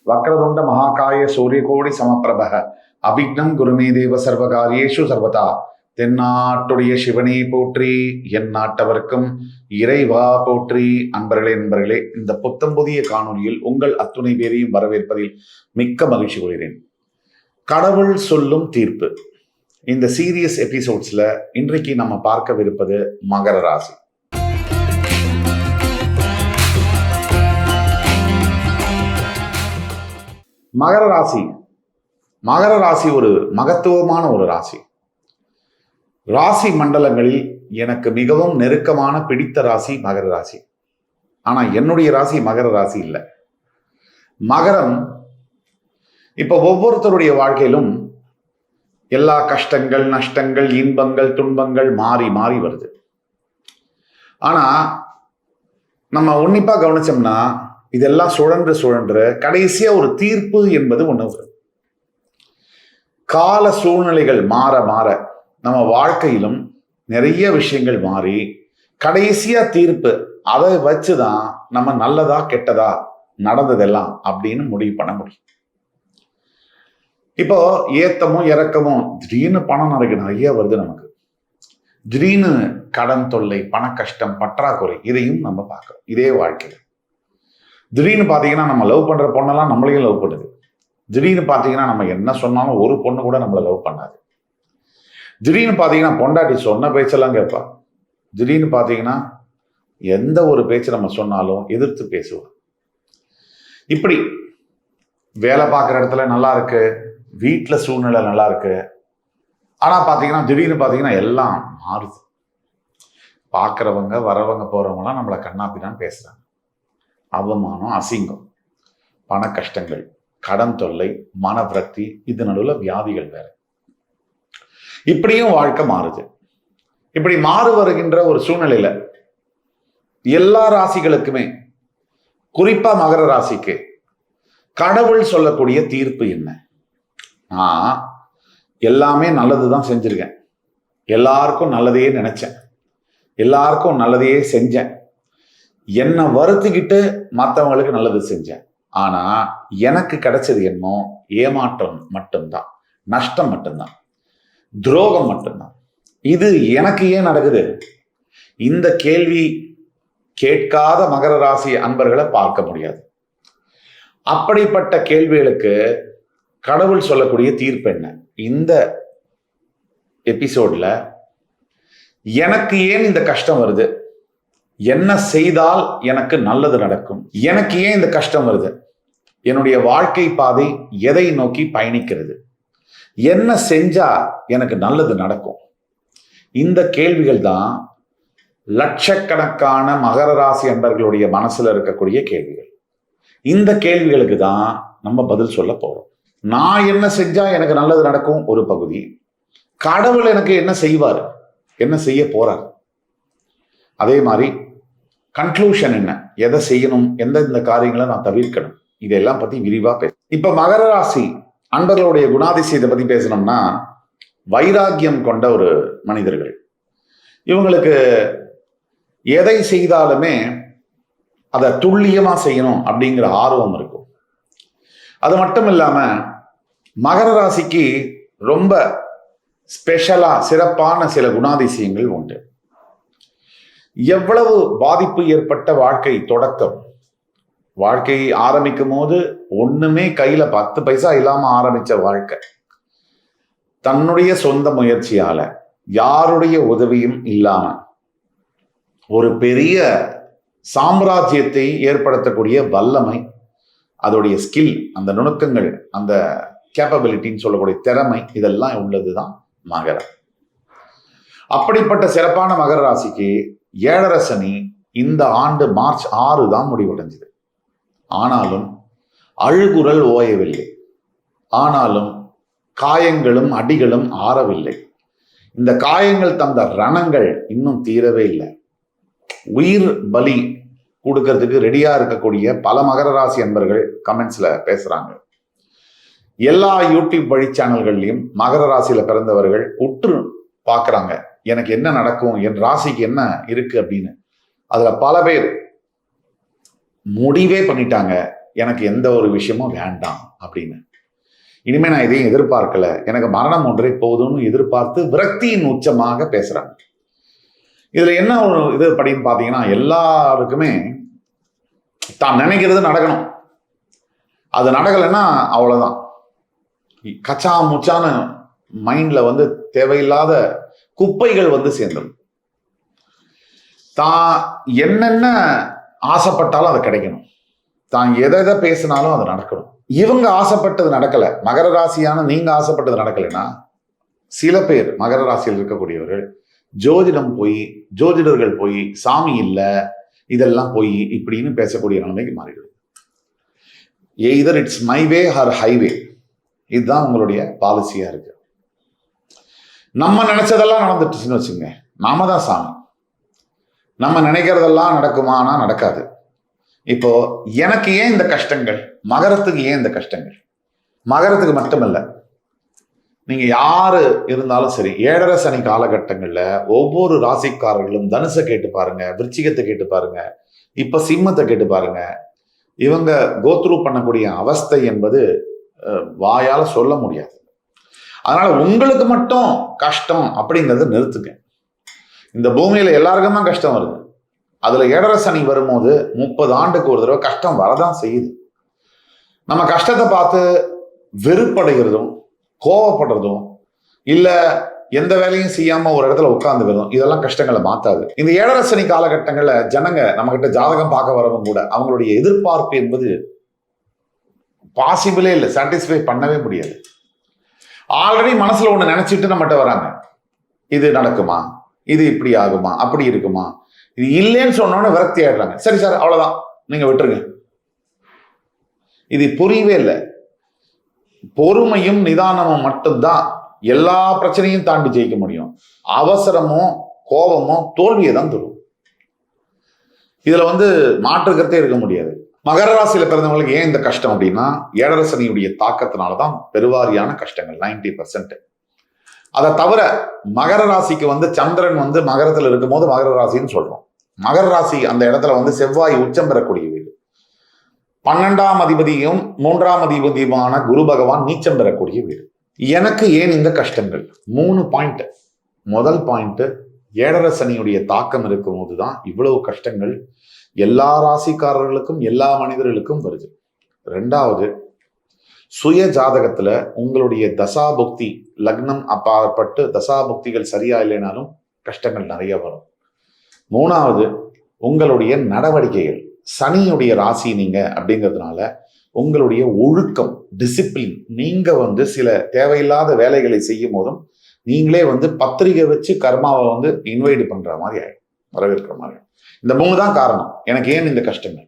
வக்ரதுண்ட மகாகாய சூரியகோடி சமப்பிரபக அவிக்னம் குருமே தேவ சர்வகாரியேஷு சர்வதா. தென்னாட்டுடைய சிவனே போற்றி, என் நாட்டவர்க்கும் இறைவா போற்றி. நண்பர்களே, இந்த புத்தம்புதிய காணொலியில் உங்கள் அத்துணை பேரையும் வரவேற்பதில் மிக்க மகிழ்ச்சி கொள்கிறேன். கடவுள் சொல்லும் தீர்ப்பு இந்த சீரியஸ் எபிசோட்ஸ்ல இன்றைக்கு நம்ம பார்க்கவிருப்பது மகர ராசி. மகர ராசி ஒரு மகத்துவமான ஒரு ராசி. ராசி மண்டலங்களில் எனக்கு மிகவும் நெருக்கமான பிடித்த ராசி மகர ராசி. ஆனா என்னுடைய ராசி மகர ராசி இல்லை. மகரம் இப்ப ஒவ்வொருத்தருடைய வாழ்க்கையிலும் எல்லா கஷ்டங்கள், நஷ்டங்கள், இன்பங்கள், துன்பங்கள் மாறி மாறி வருது. ஆனா நம்ம உன்னிப்பா கவனிச்சோம்னா இதெல்லாம் சுழன்று கடைசியா ஒரு தீர்ப்பு என்பது ஒண்ணு வரும். கால சூழ்நிலைகள் மாற மாற நம்ம வாழ்க்கையிலும் நிறைய விஷயங்கள் மாறி கடைசியா தீர்ப்பு, அதை வச்சுதான் நம்ம நல்லதா கெட்டதா நடந்ததெல்லாம் அப்படின்னு முடிவு பண்ண முடியும். இப்போ ஏத்தமும் இறக்கமும், திடீர்னு பணம் நிறைய வருது, நமக்கு திடீர்னு கடன் தொல்லை, பண கஷ்டம், பற்றாக்குறை, இதையும் நம்ம பார்க்கிறோம் இதே வாழ்க்கையில. திடீர்னு பார்த்தீங்கன்னா நம்ம லவ் பண்ற பொண்ணெல்லாம் நம்மளையும் லவ் பண்ணுது. திடீர்னு பார்த்தீங்கன்னா நம்ம என்ன சொன்னாலும் ஒரு பொண்ணு கூட நம்மளை லவ் பண்ணாது. திடீர்னு பார்த்தீங்கன்னா பொண்டாட்டி சொன்ன பேச்செல்லாம் கேட்பா. திடீர்னு பார்த்தீங்கன்னா எந்த ஒரு பேச்சு நம்ம சொன்னாலும் எதிர்த்து பேசுவோம். இப்படி வேலை பார்க்குற இடத்துல நல்லா இருக்கு, வீட்டில் சூழ்நிலை நல்லா இருக்கு. ஆனால் பார்த்தீங்கன்னா திடீர்னு பார்த்தீங்கன்னா எல்லாம் மாறுது. பார்க்குறவங்க வரவங்க போகிறவங்களாம் நம்மளை கண்ணாப்பினான்னு பேசுகிறாங்க. அவமானம், அசிங்கம், பண கஷ்டங்கள், கடன் தொல்லை, மன விரக்தி, இது நடுவில் வியாதிகள் வேற. இப்படியும் வாழ்க்கை மாறுது. இப்படி மாறு வருகின்ற ஒரு சூழ்நிலையில எல்லா ராசிகளுக்குமே, குறிப்பா மகர ராசிக்கு கடவுள் சொல்லக்கூடிய தீர்ப்பு என்ன? நான் எல்லாமே நல்லதுதான் செஞ்சிருக்கேன், எல்லாருக்கும் நல்லதையே நினைச்சேன், எல்லாருக்கும் நல்லதையே செஞ்சேன், என்னை வருத்திக்கிட்டு மற்றவங்களுக்கு நல்லது செஞ்சேன். ஆனா எனக்கு கிடைச்சது என்னமோ ஏமாற்றம் மட்டும்தான், நஷ்டம் மட்டும்தான், துரோகம் மட்டும்தான். இது எனக்கு ஏன் நடக்குது? இந்த கேள்வி கேட்காத மகர ராசி அன்பர்களை பார்க்க முடியாது. அப்படிப்பட்ட கேள்விகளுக்கு கடவுள் சொல்லக்கூடிய தீர்ப்பு என்ன? இந்த எபிசோட்ல எனக்கு ஏன் இந்த கஷ்டம் வருது, என்ன செய்தால் எனக்கு நல்லது நடக்கும், எனக்கு ஏன் இந்த கஷ்டம் வருது, என்னுடைய வாழ்க்கை பாதை எதை நோக்கி பயணிக்கிறது, என்ன செஞ்சா எனக்கு நல்லது நடக்கும், இந்த கேள்விகள் தான் லட்சக்கணக்கான மகர ராசி அன்பர்களுடைய மனசுல இருக்கக்கூடிய கேள்விகள். இந்த கேள்விகளுக்கு தான் நம்ம பதில் சொல்ல போறோம். நான் என்ன செஞ்சா எனக்கு நல்லது நடக்கும் ஒரு பகுதி, கடவுள் எனக்கு என்ன செய்வார், என்ன செய்ய போறார், அதே மாதிரி கன்க்ளூஷன் என்ன, எதை செய்யணும், எந்தெந்த காரியங்களை நான் தவிர்க்கணும், இதெல்லாம் பத்தி விரிவா பேச. இப்ப மகர ராசி அன்பர்களுடைய குணாதிசயத்தை பத்தி பேசணும்னா, வைராக்கியம் கொண்ட ஒரு மனிதர்கள். இவங்களுக்கு எதை செய்தாலுமே அதை துல்லியமா செய்யணும் அப்படிங்கிற ஆர்வம் இருக்கும். அது மட்டும் இல்லாம மகர ராசிக்கு ரொம்ப ஸ்பெஷலா சிறப்பான சில குணாதிசயங்கள் உண்டு. எவ்வளவு பாதிப்பு ஏற்பட்ட வாழ்க்கை தொடக்கம், வாழ்க்கையை ஆரம்பிக்கும் போது ஒண்ணுமே கையில 10 பைசா இல்லாம ஆரம்பிச்ச வாழ்க்கை, தன்னுடைய சொந்த முயற்சியால யாருடைய உதவியும் இல்லாம ஒரு பெரிய சாம்ராஜ்யத்தை ஏற்படுத்தக்கூடிய வல்லமை, அதோடைய ஸ்கில், அந்த நுணுக்கங்கள், அந்த கேப்பபிலிட்டின்னு சொல்லக்கூடிய திறமை, இதெல்லாம் உள்ளதுதான் மகரம். அப்படிப்பட்ட சிறப்பான மகர ராசிக்கு 7.5 சனி இந்த ஆண்டு மார்ச் 6 தான் முடிவடைஞ்சது. ஆனாலும் அழுகுரல் ஓயவில்லை, ஆனாலும் காயங்களும் அடிகளும் ஆறவில்லை. இந்த காயங்கள் தந்த ரணங்கள் இன்னும் தீரவே இல்லை. உயிர் பலி கொடுக்கறதுக்கு ரெடியா இருக்கக்கூடிய பல மகர ராசி அன்பர்கள் கமெண்ட்ஸ்ல பேசுறாங்க. எல்லா யூடியூப் வழி சேனல்கள்லையும் மகர ராசியில பிறந்தவர்கள் உற்று பார்க்குறாங்க, எனக்கு என்ன நடக்கும், என் ராசிக்கு என்ன இருக்கு அப்படின்னு. அதுல பல பேர் முடிவே பண்ணிட்டாங்க, எனக்கு எந்த ஒரு விஷயமும் வேண்டாம் அப்படின்னு. இனிமே நான் இதையும் எதிர்பார்க்கல, எனக்கு மரணம் ஒன்றே போதும்னு எதிர்பார்த்து விரக்தியின் உச்சமாக பேசுறாங்க. இதுல என்ன ஒரு இது அப்படின்னு பாத்தீங்கன்னா, எல்லாருக்குமே தான் நினைக்கிறது நடக்கணும். அது நடக்கலைன்னா அவ்வளவுதான். கச்சா முச்சான மைண்ட்ல வந்து தேவையில்லாத குப்பைகள் வந்து சேர்ந்துடும். தான் என்னென்ன ஆசைப்பட்டாலும் அது கிடைக்கணும், தான் எதை பேசினாலும் அது நடக்கணும். இவங்க ஆசைப்பட்டது நடக்கல, மகர ராசியான நீங்க ஆசைப்பட்டது நடக்கலைன்னா, சில பேர் மகர ராசியில் இருக்கக்கூடியவர்கள் ஜோதிடர்கள் போய் சாமி இல்லை இதெல்லாம் போய் இப்படின்னு பேசக்கூடிய நிலைமைக்கு மாறிடுது. Either it's my way or highway, இதுதான் உங்களுடைய பாலிசியா இருக்கு. நம்ம நினைச்சதெல்லாம் நடந்துட்டுச்சுன்னு வச்சுங்க, நாம தான் சாமி. நம்ம நினைக்கிறதெல்லாம் நடக்குமானா நடக்காது. இப்போ எனக்கு ஏன் இந்த கஷ்டங்கள், மகரத்துக்கு ஏன் இந்த கஷ்டங்கள்? மகரத்துக்கு மட்டுமல்ல, நீங்க யாரு இருந்தாலும் சரி, 7.5 சனி காலகட்டங்கள்ல ஒவ்வொரு ராசிக்காரர்களும் தனுசை கேட்டு பாருங்க, விருச்சிகத்தை கேட்டு பாருங்க, இப்ப சிம்மத்தை கேட்டு பாருங்க. இவங்க கோத்ரூ பண்ணக்கூடிய அவஸ்தை என்பது வாயால சொல்ல முடியாது. அதனால உங்களுக்கு மட்டும் கஷ்டம் அப்படிங்கறத நிறுத்துங்க. இந்த பூமியில எல்லாருக்கும் தான் கஷ்டம் வருது. அதுல 7.5 சனி வரும்போது 30 ஆண்டுக்கு ஒரு தடவை கஷ்டம் வரதான் செய்யுது. நம்ம கஷ்டத்தை பார்த்து வெறுப்படைகிறதும் கோவப்படுறதும் இல்ல எந்த வேலையும் செய்யாம ஒரு இடத்துல உட்கார்ந்துக்கிறதும் இதெல்லாம் கஷ்டங்களை மாத்தாது. இந்த 7.5 சனி காலகட்டங்கள்ல ஜனங்க நம்ம கிட்ட ஜாதகம் பார்க்க வரவும் கூட அவங்களுடைய எதிர்பார்ப்பு என்பது பாசிபிளே இல்லை, சாட்டிஸ்ஃபை பண்ணவே முடியாது. ஆல்ரெடி மனசுல ஒண்ணு நினைச்சிட்டு நம்மகிட்ட வராங்க, இது நடக்குமா, இது இப்படி ஆகுமா, அப்படி இருக்குமா, இது இல்லைன்னு சொன்னோன்னு விரக்தி ஆயிடுறாங்க. சரி சார் அவ்வளவுதான், நீங்க விட்டுருங்க. இது புரியவே இல்லை. பொறுமையும் நிதானமும் மட்டும்தான் எல்லா பிரச்சனையும் தாண்டி ஜெயிக்க முடியும். அவசரமோ கோபமோ தோல்வியை தான் தரும். இதுல வந்து மாற்றுக்கிறதே இருக்க முடியாது. மகர ராசியில பிறந்தவங்களுக்கு ஏன் இந்த கஷ்டம் அப்படின்னா, 7.5 சனியுடைய தாக்கத்தினாலதான் பெருவாரியான கஷ்டங்கள் 90%. அதை தவிர மகர ராசிக்கு வந்து சந்திரன் வந்து மகரத்துல இருக்கும் போது மகர ராசின்னு சொல்றோம். மகர ராசி அந்த இடத்துல வந்து செவ்வாய் உச்சம் பெறக்கூடிய வீடு. 12ஆம் அதிபதியும் 3ஆம் அதிபதியுமான குரு பகவான் நீச்சம் பெறக்கூடிய வீடு. எனக்கு ஏன் இந்த கஷ்டங்கள்? 3 பாயிண்ட். முதல் பாயிண்ட், 7.5 சனியுடைய தாக்கம் இருக்கும் போதுதான் இவ்வளவு கஷ்டங்கள் எல்லா ராசிக்காரர்களுக்கும் எல்லா மனிதர்களுக்கும் வருது. 2வது, சுய ஜாதகத்துல உங்களுடைய தசாபுக்தி லக்னம் அப்பாற்பட்டு தசாபுக்திகள் சரியா இல்லைனாலும் கஷ்டங்கள் நிறைய வரும். 3வது, உங்களுடைய நடவடிக்கைகள். சனியுடைய ராசி நீங்க அப்படிங்கிறதுனால உங்களுடைய ஒழுக்கம், டிசிப்ளின், நீங்க வந்து சில தேவையில்லாத வேலைகளை செய்யும் போதும் நீங்களே வந்து பத்திரிகை வச்சு கர்மாவை வந்து இன்வைட் பண்ற மாதிரி ஆயிடும், வரவேற்கிற மாதிரி. இந்த 3 தான் காரணம் எனக்கு ஏன் இந்த கஷ்டங்கள்.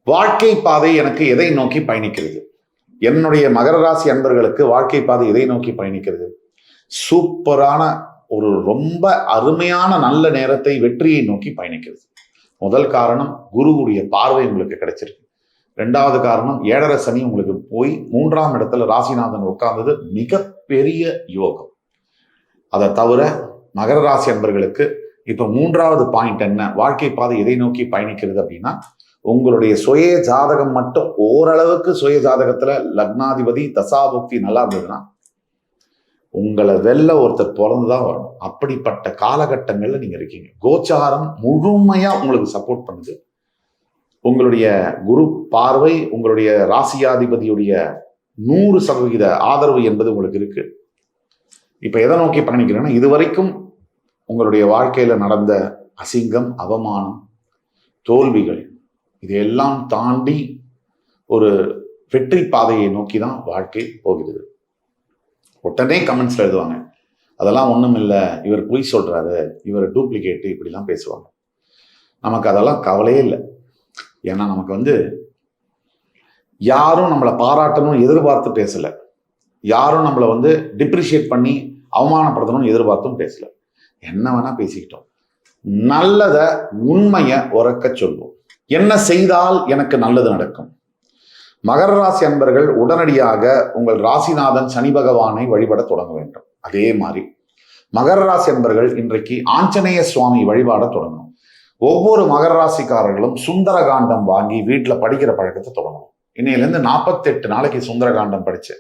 வாழ்க்கை பாதை எனக்கு எதை நோக்கி பயணிக்கிறது? என்னுடைய மகர ராசி அன்பர்களுக்கு வாழ்க்கை பாதை எதை நோக்கி பயணிக்கிறது? சூப்பரான ஒரு ரொம்ப அருமையான நல்ல நேரத்தை, வெற்றியை நோக்கி பயணிக்கிறது. முதல் காரணம், குருவுடைய பார்வை உங்களுக்கு கிடைச்சிருக்கு. 2வது காரணம், 7.5 சனி உங்களுக்கு போய் 3ஆம் இடத்துல ராசிநாதன் உட்கார்ந்தது மிகப்பெரிய யோகம். அதை தவிர மகர ராசி அன்பர்களுக்கு இப்ப 3வது பாயிண்ட் என்ன, வாழ்க்கை பாதை எதை நோக்கி பயணிக்கிறது அப்படின்னா, உங்களுடைய சுய ஜாதகம் மட்டும் ஓரளவுக்கு சுய ஜாதகத்துல லக்னாதிபதி தசாபுக்தி நல்லா இருந்ததுன்னா உங்களை வெல்ல ஒருத்தர் பிறந்துதான் வரணும். அப்படிப்பட்ட காலகட்டங்கள்ல நீங்க இருக்கீங்க. கோச்சாரம் முழுமையா உங்களுக்கு சப்போர்ட் பண்ணுது. உங்களுடைய குரு பார்வை, உங்களுடைய ராசியாதிபதியுடைய 100% ஆதரவு என்பது உங்களுக்கு இருக்கு. இப்ப எதை நோக்கி பயணிக்கிறேன்னா, இதுவரைக்கும் உங்களுடைய வாழ்க்கையில நடந்த அசிங்கம், அவமானம், தோல்விகள் இதையெல்லாம் தாண்டி ஒரு வெற்றி பாதையை நோக்கி தான் வாழ்க்கை போகிறது. உடனே கமெண்ட்ஸ்ல எழுதுவாங்க, அதெல்லாம் ஒண்ணும் இல்லை, இவர் பொய் சொல்றாரு, இவர் டூப்ளிகேட், இப்படிலாம் பேசுவாங்க. நமக்கு அதெல்லாம் கவலையே இல்லை. ஏன்னா நமக்கு வந்து யாரும் நம்மளை பாராட்டணும்னு எதிர்பார்த்து பேசல, யாரும் நம்மளை வந்து டிப்ரிஷியேட் பண்ணி அவமானப்படுத்தணும்னு எதிர்பார்த்தும் பேசல. என்ன வேணா பேசிக்கிட்டோம். நல்லத உண்மைய உறக்க சொல்வோம். என்ன செய்தால் எனக்கு நல்லது நடக்கும்? மகர ராசி அன்பர்கள் உடனடியாக உங்கள் ராசிநாதன் சனி பகவானை வழிபட தொடங்க வேண்டும். அதே மாதிரி மகர ராசி அன்பர்கள் இன்றைக்கு ஆஞ்சநேய சுவாமி வழிபாட தொடங்கணும். ஒவ்வொரு மகர ராசிக்காரர்களும் சுந்தரகாண்டம் வாங்கி வீட்டில் படிக்கிற பழக்கத்தை தொடங்கணும். இன்னையிலேருந்து 48 நாளைக்கு சுந்தரகாண்டம் படிச்சு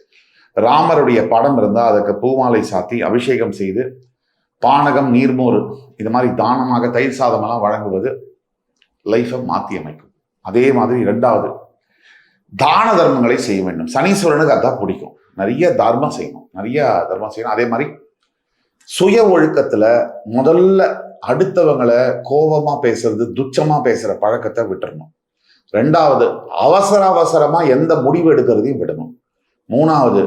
ராமருடைய படம் இருந்தால் அதுக்கு பூமாலை சாத்தி அபிஷேகம் செய்து பானகம் நீர்மோர் இது மாதிரி தானமாக தயிர் சாதமெல்லாம் வழங்குவது லைஃபை மாற்றி அமைக்கும். அதே மாதிரி 2வது தான தர்மங்களை செய்ய வேண்டும். சனீஸ்வரனுக்கு அதான் பிடிக்கும். நிறைய தர்மம் செய்யணும். அதே மாதிரி சுய ஒழுக்கத்துல முதல்ல அடுத்தவங்களை கோபமா பேசுறது, துச்சமா பேசுற பழக்கத்தை விட்டுறணும். 2வது அவசரமா எந்த முடிவு எடுக்கிறதையும் விடணும். 3வது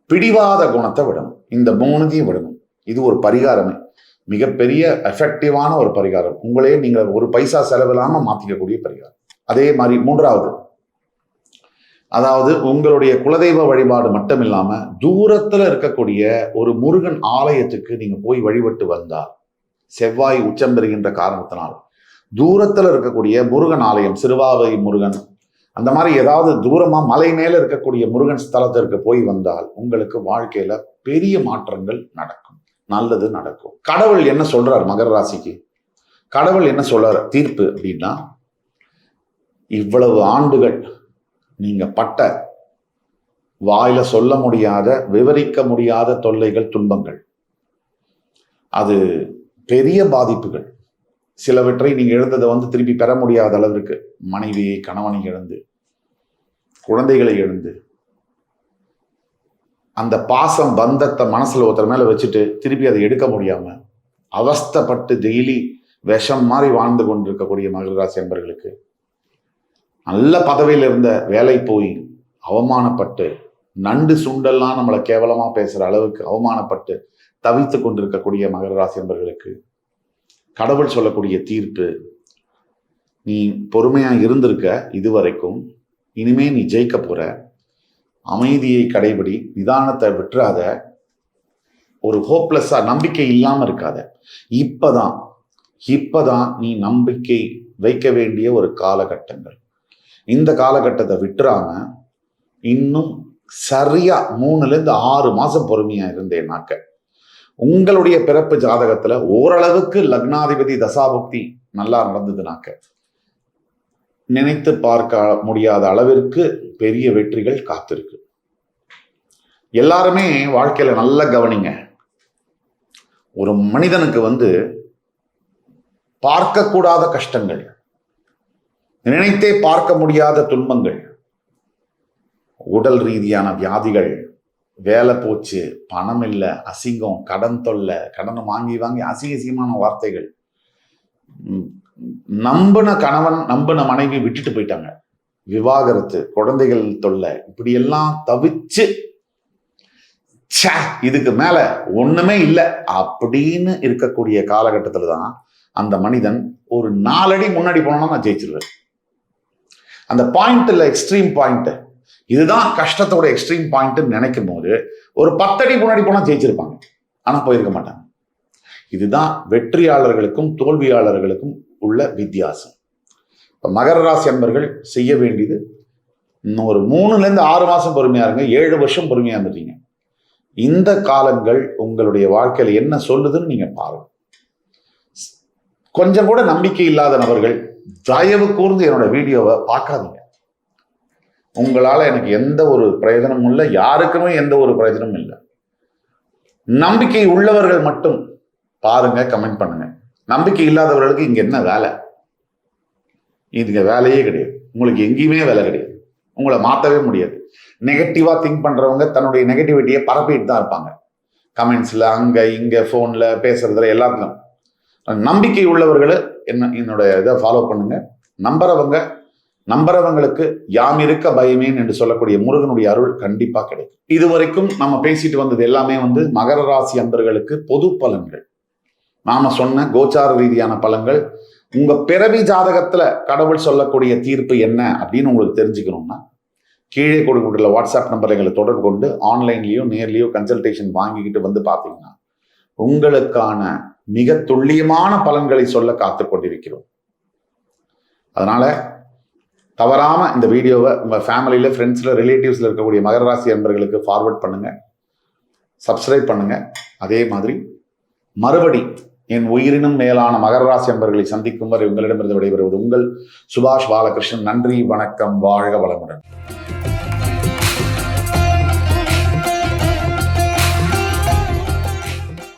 பிடிவாத குணத்தை விடணும். இந்த 3த்தையும் விடணும். இது ஒரு பரிகாரமே, மிகப்பெரிய எஃபெக்டிவான ஒரு பரிகாரம். உங்களே நீங்கள் ஒரு பைசா செலவில்லாம மாத்திக்கக்கூடிய பரிகாரம். அதே மாதிரி 3வது, அதாவது உங்களுடைய குலதெய்வ வழிபாடு மட்டும் இல்லாம தூரத்துல இருக்கக்கூடிய ஒரு முருகன் ஆலயத்துக்கு நீங்க போய் வழிபட்டு வந்தால், செவ்வாய் உச்சம் பெறுகின்ற காரணத்தினால் தூரத்துல இருக்கக்கூடிய முருகன் ஆலயம், சிறுவாவை முருகன், அந்த மாதிரி ஏதாவது தூரமா மலை மேல இருக்கக்கூடிய முருகன் ஸ்தலத்திற்கு போய் வந்தால் உங்களுக்கு வாழ்க்கையில பெரிய மாற்றங்கள் நடக்கும், நல்லது நடக்கும். கடவுள் என்ன சொல்றார் மகர ராசிக்கு? கடவுள் என்ன சொல்றார் தீர்ப்பு அப்படின்னா, இவ்வளவு ஆண்டுகள் நீங்க பட்ட வாயில சொல்ல முடியாத, விவரிக்க முடியாத தொல்லைகள், துன்பங்கள், அது பெரிய பாதிப்புகள். சிலவற்றை நீங்க இழந்ததை திருப்பி பெற முடியாத அளவிற்கு, மனைவியை கணவனை இழந்து, குழந்தைகளை இழந்து, அந்த பாசம் பந்தத்தை மனசுல ஒருத்தர் மேல வச்சுட்டு திருப்பி அதை எடுக்க முடியாம அவஸ்தைப்பட்டு டெய்லி விஷம் மாதிரி வாழ்ந்து கொண்டிருக்கக்கூடிய மகர ராசி அன்பர்களுக்கு, நல்ல பதவியில் இருந்த வேலை போய் அவமானப்பட்டு, நண்டு சுண்டெல்லாம் நம்மளை கேவலமா பேசுற அளவுக்கு அவமானப்பட்டு தவித்து கொண்டிருக்கக்கூடிய மகர ராசி அன்பர்களுக்கு கடவுள் சொல்லக்கூடிய தீர்ப்பு, நீ பொறுமையா இருந்திருக்க இதுவரைக்கும், இனிமே நீ ஜெயிக்க போற, அமைதியை கடைபிடி, நிதானத்தை விட்டுறாத, ஒரு ஹோப்லெஸ்ஸா நம்பிக்கை இல்லாம இருக்காத. இப்பதான் நீ நம்பிக்கை வைக்க வேண்டிய ஒரு காலகட்டங்கள். இந்த காலகட்டத்தை விட்டுறாம இன்னும் சரியா 3-6 மாசம் பொறுமையா இருந்தேனாக்க உங்களுடைய பிறப்பு ஜாதகத்துல ஓரளவுக்கு லக்னாதிபதி தசாபுக்தி நல்லா நடந்ததுனாக்க நினைத்து பார்க்க முடியாத அளவிற்கு பெரிய வெற்றிகள் காத்திருக்கு. எல்லாருமே வாழ்க்கையில நல்லா கவனிங்க. ஒரு மனிதனுக்கு பார்க்கக்கூடாத கஷ்டங்கள், நினைத்தே பார்க்க முடியாத துன்பங்கள், உடல் ரீதியான வியாதிகள், வேலை போச்சு, பணம் இல்லை, அசிங்கம், கடன் தொல்லை, கடனை வாங்கி அசிங்கமான வார்த்தைகள், நம்பின கணவன் நம்பின மனைவி விட்டுட்டு போயிட்டாங்க, விவாகரத்து, குழந்தைகள் தொல்லை, இப்படி எல்லாம் தவிச்சு இதுக்கு மேல ஒண்ணுமே இல்லை அப்படின்னு இருக்கக்கூடிய காலகட்டத்துல தான் அந்த மனிதன் ஒரு 4 அடி முன்னாடி போனோம்னா நான் ஜெயிச்சிருவேன். அந்த பாயிண்ட் இல்லை, எக்ஸ்ட்ரீம் பாயிண்ட், இதுதான் கஷ்டத்தோட எக்ஸ்ட்ரீம் பாயிண்ட் நினைக்கும் போது ஒரு 10 அடி முன்னாடி போனா ஜெயிச்சிருப்பாங்க, ஆனா போயிருக்க மாட்டாங்க. இதுதான் வெற்றியாளர்களுக்கும் தோல்வியாளர்களுக்கும் உள்ள வித்தியாசம். இப்ப மகர ராசி அன்பர்கள் செய்ய வேண்டியது, இன்னும் ஒரு 3-6 மாசம் பொறுமையா இருங்க, 7 வருஷம் பொறுமையா இருந்துட்டீங்க. இந்த காலங்கள் உங்களுடைய வாழ்க்கையில என்ன சொல்லுதுன்னு நீங்க பாருங்க. கொஞ்சம் கூட நம்பிக்கை இல்லாத நபர்கள் தயவு கூர்ந்து என்னோட வீடியோவை பார்க்காதீங்க. உங்களால எனக்கு எந்த ஒரு பிரயோஜனமும் இல்லை, யாருக்குமே எந்த ஒரு பிரயோஜனமும் இல்லை. நம்பிக்கை உள்ளவர்கள் மட்டும் பாருங்க, கமெண்ட் பண்ணுங்க. நம்பிக்கை இல்லாதவர்களுக்கு இங்க என்ன வேலை? இதுங்க வேலையே கிடையாது. உங்களுக்கு எங்கேயுமே வேலை கிடையாது. உங்களை மாற்றவே முடியாது. நெகட்டிவா திங்க் பண்றவங்க தன்னுடைய நெகட்டிவிட்டியை பரப்பிட்டு தான் இருப்பாங்க. கமெண்ட்ஸ்ல, அங்க இங்க, போன்ல பேசுறதுல, எல்லாத்துக்கும். நம்பிக்கை உள்ளவர்கள் என்னோட இதை ஃபாலோ பண்ணுங்க. நம்புறவங்களுக்கு யாம் இருக்க பயமேன் என்று சொல்லக்கூடிய முருகனுடைய அருள் கண்டிப்பா கிடைக்கும். இதுவரைக்கும் நம்ம பேசிட்டு வந்தது எல்லாமே மகர ராசி அன்பர்களுக்கு பொது பலன்கள். நாம சொன்ன கோச்சார ரீதியான பலன்கள். உங்க பிறவி ஜாதகத்துல கடவுள் சொல்லக்கூடிய தீர்ப்பு என்ன அப்படின்னு உங்களுக்கு தெரிஞ்சுக்கணும்னா கீழே கொடுக்கப்பட்டுள்ள வாட்ஸ்அப் நம்பர் எங்களை தொடர்பு கொண்டு ஆன்லைன்லயோ நேர்லயோ கன்சல்டேஷன் வாங்கிக்கிட்டு பார்த்தீங்கன்னா உங்களுக்கான மிக துல்லியமான பலன்களை சொல்ல காத்து கொண்டிருக்கிறோம். அதனால தவறாம இந்த வீடியோவை உங்க ஃபேமிலியில, ஃப்ரெண்ட்ஸ்ல, ரிலேட்டிவ்ஸ்ல இருக்கக்கூடிய மகர ராசி அன்பர்களுக்கு ஃபார்வர்ட் பண்ணுங்க, சப்ஸ்கிரைப் பண்ணுங்க. அதே மாதிரி மறுபடி என் உயிரினும் மேலான மகர ராசி அன்பர்களை சந்திக்கும் வரை உங்களிடமிருந்து விடைபெறுவது உங்கள் சுபாஷ் பாலகிருஷ்ணன். நன்றி, வணக்கம், வாழ்க வளமுடன்.